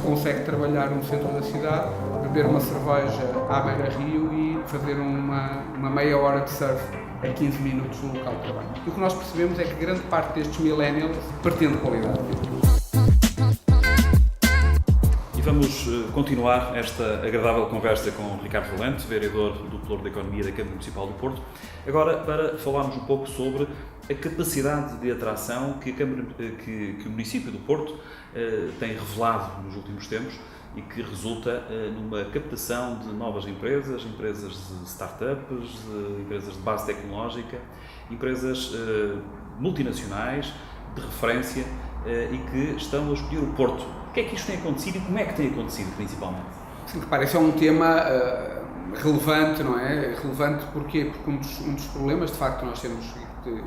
consegue trabalhar no centro da cidade, beber uma cerveja à beira-rio e fazer uma meia hora de surf a 15 minutos no local de trabalho. E o que nós percebemos é que grande parte destes millennials pretende qualidade de vida. E vamos continuar esta agradável conversa com o Ricardo Valente, vereador do Pelouro da Economia da Câmara Municipal do Porto, agora para falarmos um pouco sobre a capacidade de atração que o município do Porto tem revelado nos últimos tempos e que resulta numa captação de novas empresas de startups, empresas de base tecnológica, empresas multinacionais de referência e que estão a escolher o Porto. O que é que isto tem acontecido e como é que tem acontecido, principalmente? Sim, repare, esse é um tema relevante, não é? Relevante porquê? Porque um dos problemas, de facto, que nós temos,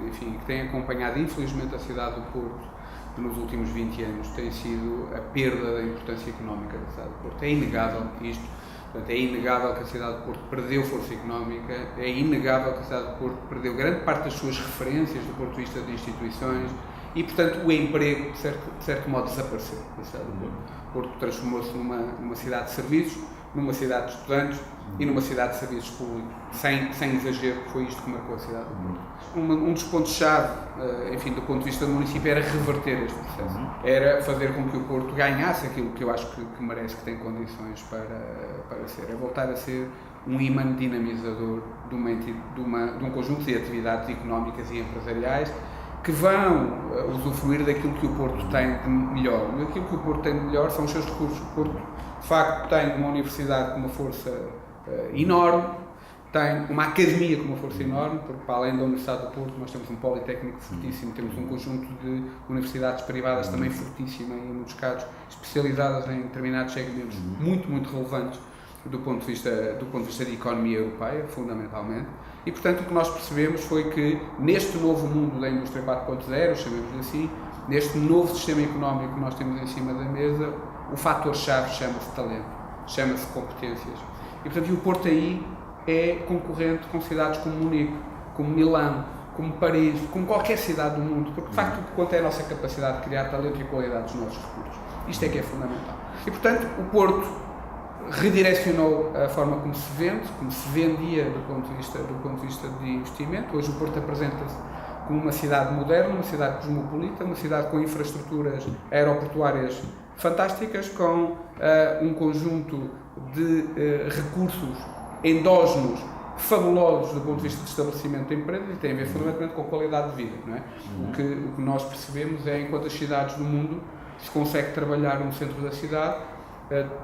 enfim, que tem acompanhado, infelizmente, a cidade do Porto nos últimos 20 anos, tem sido a perda da importância económica da cidade do Porto. É inegável isto. Portanto, é inegável que a cidade do Porto perdeu força económica, é inegável que a cidade do Porto perdeu grande parte das suas referências do ponto de vista de instituições e, portanto, o emprego, de certo modo, desapareceu da cidade do Porto. O Porto transformou-se numa cidade de serviços, numa cidade de estudantes e numa cidade de serviços públicos. Sem exagero, foi isto que marcou a cidade do Porto. Um dos pontos-chave, enfim, do ponto de vista do município, era reverter este processo. Era fazer com que o Porto ganhasse aquilo que eu acho que merece, que tem condições para ser. É voltar a ser um imã dinamizador de um conjunto de atividades económicas e empresariais que vão usufruir daquilo que o Porto tem de melhor. E aquilo que o Porto tem de melhor são os seus recursos. O Porto, de facto, tem uma universidade com uma força enorme, tem uma academia com uma força enorme, porque para além da Universidade do Porto nós temos um politécnico fortíssimo, temos um conjunto de universidades privadas também fortíssima e, em muitos casos, especializadas em determinados segmentos muito, muito relevantes do ponto de vista de economia europeia, fundamentalmente. E, portanto, o que nós percebemos foi que neste novo mundo da indústria 4.0, chamemos-lhe assim, neste novo sistema económico que nós temos em cima da mesa, o fator-chave chama-se talento, chama-se competências. E, portanto, o Porto aí é concorrente com cidades como Munique, como Milão, como Paris, como qualquer cidade do mundo, porque, de facto, quanto é a nossa capacidade de criar talento e qualidade dos nossos recursos. Isto é que é fundamental. E, portanto, o Porto redirecionou a forma como se vende, como se vendia do ponto de vista de investimento. Hoje o Porto apresenta-se como uma cidade moderna, uma cidade cosmopolita, uma cidade com infraestruturas aeroportuárias fantásticas, com um conjunto de recursos endógenos fabulosos do ponto de vista de estabelecimento de empresas e tem a ver fundamentalmente com a qualidade de vida, não é? O que nós percebemos é, enquanto as cidades do mundo se consegue trabalhar no centro da cidade,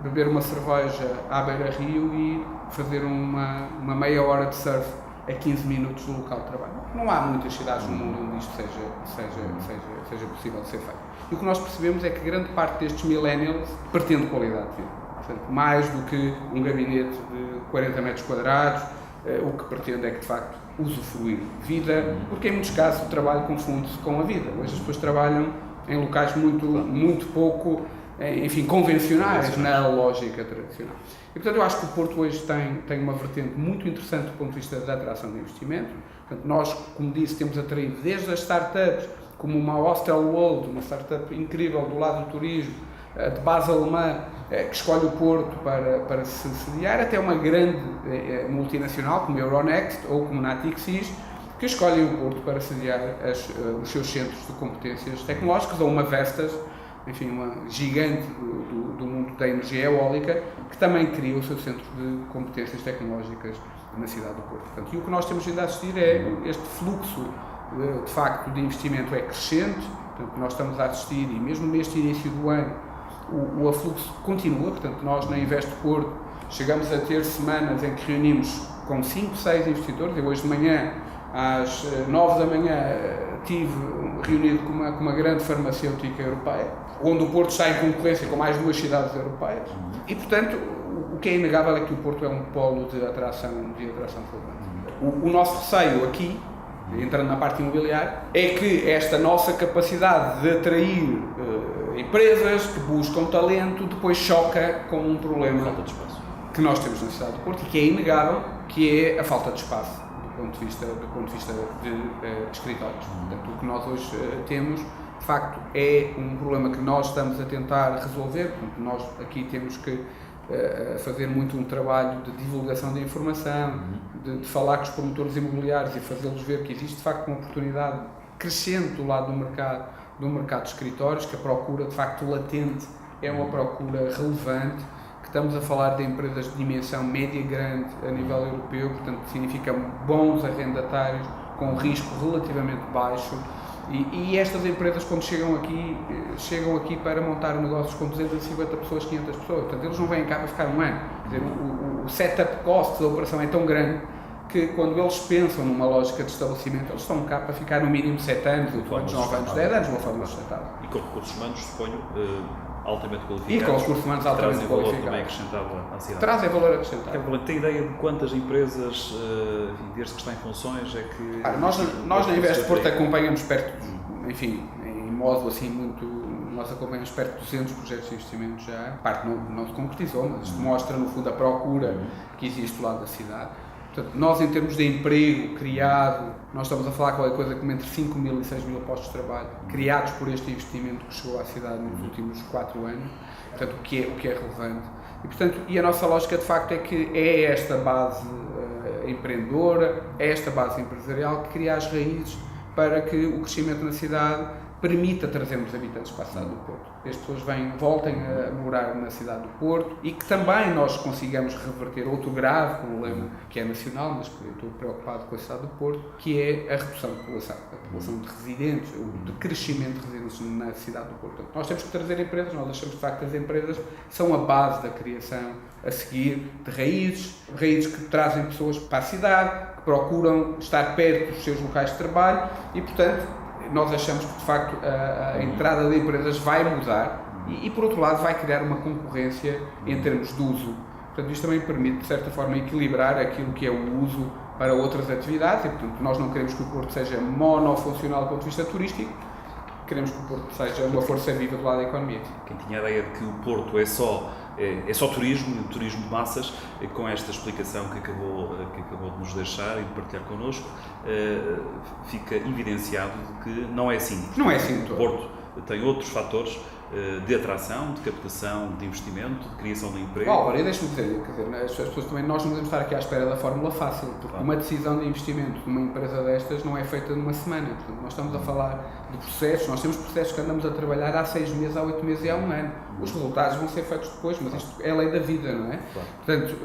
beber uma cerveja à beira-rio e fazer uma meia hora de surf a 15 minutos no local de trabalho. Não há muitas cidades no mundo onde isto seja possível de ser feito. E o que nós percebemos é que grande parte destes millennials pretende qualidade de vida. Portanto, mais do que um gabinete de 40 metros quadrados, o que pretende é que, de facto, usufruir vida, porque em muitos casos o trabalho confunde-se com a vida. Hoje as pessoas trabalham em locais muito pouco, enfim, convencionais na lógica tradicional. E, portanto, eu acho que o Porto hoje tem uma vertente muito interessante do ponto de vista da atração de investimento. Portanto, nós, como disse, temos atraído desde as startups, como uma Hostel World, uma startup incrível do lado do turismo, de base alemã, que escolhe o Porto para se sediar, até uma grande multinacional, como a Euronext ou como a Natixis, que escolhem o Porto para sediar os seus centros de competências tecnológicas, ou uma Vestas, enfim, uma gigante do mundo da energia eólica, que também cria o seu centro de competências tecnológicas na cidade do Porto. Portanto, e o que nós temos vindo a assistir é este fluxo, de facto, de investimento é crescente. Portanto, nós estamos a assistir, e mesmo neste início do ano, o afluxo continua. Portanto, nós na Invest Porto chegamos a ter semanas em que reunimos com 5, 6 investidores. Eu hoje de manhã, às 9 da manhã, estive reunido com uma grande farmacêutica europeia, onde o Porto está em concorrência com mais 2 cidades europeias. E, portanto, o que é inegável é que o Porto é um polo de atração relevante. O nosso receio aqui, entrando na parte imobiliária, é que esta nossa capacidade de atrair empresas que buscam talento depois choca com um problema que nós temos na cidade do Porto e que é inegável, que é a falta de espaço do ponto de vista de escritórios. Portanto, o que nós hoje temos de facto é um problema que nós estamos a tentar resolver. Portanto, nós aqui temos que fazer muito um trabalho de divulgação da informação, de falar com os promotores imobiliários e fazê-los ver que existe de facto uma oportunidade crescente do lado do mercado de escritórios, que a procura de facto latente é uma procura relevante, que estamos a falar de empresas de dimensão média e grande a nível europeu, portanto significa bons arrendatários com risco relativamente baixo. E estas empresas, quando chegam aqui para montar negócios com 250 pessoas, 500 pessoas. Portanto, eles não vêm cá para ficar um ano. Quer dizer, o setup cost da operação é tão grande que, quando eles pensam numa lógica de estabelecimento, eles estão cá para ficar no mínimo 7 anos, 8 anos, 9 anos, 10 anos, de uma forma sustentável. E com recursos humanos, suponho, altamente qualificados. E com os recursos humanos altamente qualificados. Trazem valor qualificados. também acrescentado à cidade. Trazem valor acrescentado. Ricardo, tem ideia de quantas empresas, desde que está em funções, é que... Nós na Invest Porto acompanhamos perto, enfim, em modo assim muito... Nós acompanhamos perto de 200 projetos de investimento já. A parte não se concretizou, mas isto mostra, no fundo, a procura que existe do lado da cidade. Portanto, nós, em termos de emprego criado, nós estamos a falar qualquer coisa como entre 5 mil e 6 mil postos de trabalho criados por este investimento que chegou à cidade nos últimos 4 anos, portanto, o que é relevante. E, portanto, a nossa lógica, de facto, é que é esta base empreendedora, é esta base empresarial que cria as raízes para que o crescimento na cidade permita trazermos habitantes para a cidade do Porto. Que as pessoas voltem a morar na cidade do Porto e que também nós consigamos reverter outro grave problema que é nacional, mas que eu estou preocupado com a cidade do Porto, que é a redução de população, a população de residentes, o de crescimento de residentes na cidade do Porto. Nós temos que trazer empresas, nós achamos de facto que as empresas são a base da criação a seguir de raízes que trazem pessoas para a cidade, que procuram estar perto dos seus locais de trabalho e, portanto, nós achamos que, de facto, a entrada de empresas vai mudar e, por outro lado, vai criar uma concorrência em termos de uso. Portanto, isto também permite, de certa forma, equilibrar aquilo que é o uso para outras atividades e, portanto, nós não queremos que o Porto seja monofuncional do ponto de vista turístico, queremos que o Porto seja uma força viva do lado da economia. Quem tinha a ideia de que o Porto é só turismo, turismo de massas, com esta explicação que acabou de nos deixar e de partilhar connosco, fica evidenciado de que não é assim. Não é assim. O Porto tem outros fatores de atração, de captação de investimento, de criação de emprego. Ora, deixa-me dizer, as pessoas também, nós não podemos estar aqui à espera da fórmula fácil, porque uma decisão de investimento de uma empresa destas não é feita numa semana. Portanto, nós estamos a falar de processos, nós temos processos que andamos a trabalhar há 6 meses, há 8 meses e há 1 ano. Os resultados vão ser feitos depois, mas isto é a lei da vida, não é? Portanto,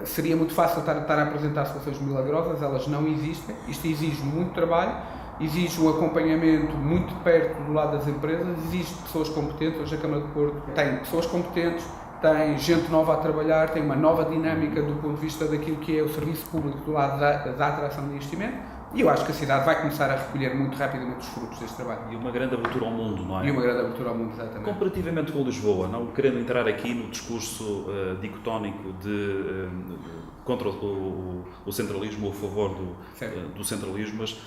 seria muito fácil estar a apresentar soluções milagrosas, elas não existem, isto exige muito trabalho, exige um acompanhamento muito perto do lado das empresas, exige pessoas competentes. Hoje a Câmara de Porto tem pessoas competentes, tem gente nova a trabalhar, tem uma nova dinâmica do ponto de vista daquilo que é o serviço público do lado da atração de investimento. E eu acho que a cidade vai começar a recolher muito rapidamente os frutos deste trabalho. E uma grande abertura ao mundo, não é? E uma grande abertura ao mundo, exatamente. Comparativamente com Lisboa, não querendo entrar aqui no discurso dicotónico contra o centralismo ou a favor do centralismo, mas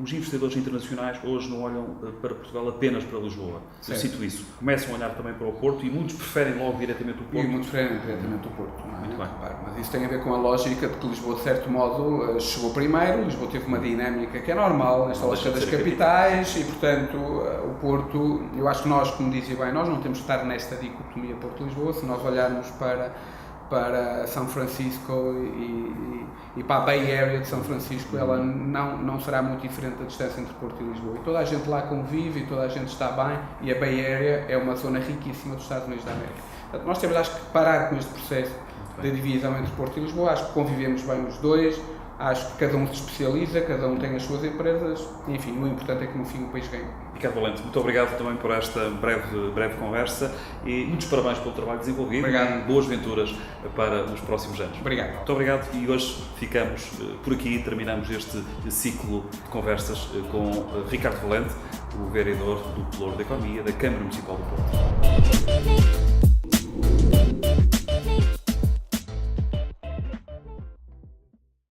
os investidores internacionais hoje não olham para Portugal apenas para Lisboa. Eu cito isso. Começam a olhar também para o Porto e muitos preferem logo diretamente o Porto. E muitos preferem diretamente o Porto. Não é? Muito bem. Mas isso tem a ver com a lógica de que Lisboa, de certo modo, chegou primeiro. Lisboa teve uma dinâmica que é normal nesta lógica das capitais e, portanto, o Porto, eu acho que nós, como dizia bem, nós não temos que estar nesta dicotomia Porto-Lisboa. Se nós olharmos para São Francisco e para a Bay Area de São Francisco, ela não será muito diferente da distância entre Porto e Lisboa. E toda a gente lá convive e toda a gente está bem, e a Bay Area é uma zona riquíssima dos Estados Unidos da América. Portanto, nós temos, acho que, parar com este processo de divisão entre Porto e Lisboa. Acho que convivemos bem os dois, acho que cada um se especializa, cada um tem as suas empresas, e, enfim, o importante é que no fim o país ganhe. Ricardo Valente, muito obrigado também por esta breve conversa e muitos parabéns pelo trabalho desenvolvido. Obrigado. E boas venturas para os próximos anos. Obrigado. Muito obrigado e hoje ficamos por aqui, terminamos este ciclo de conversas com Ricardo Valente, o vereador do Pelouro da Economia da Câmara Municipal do Porto.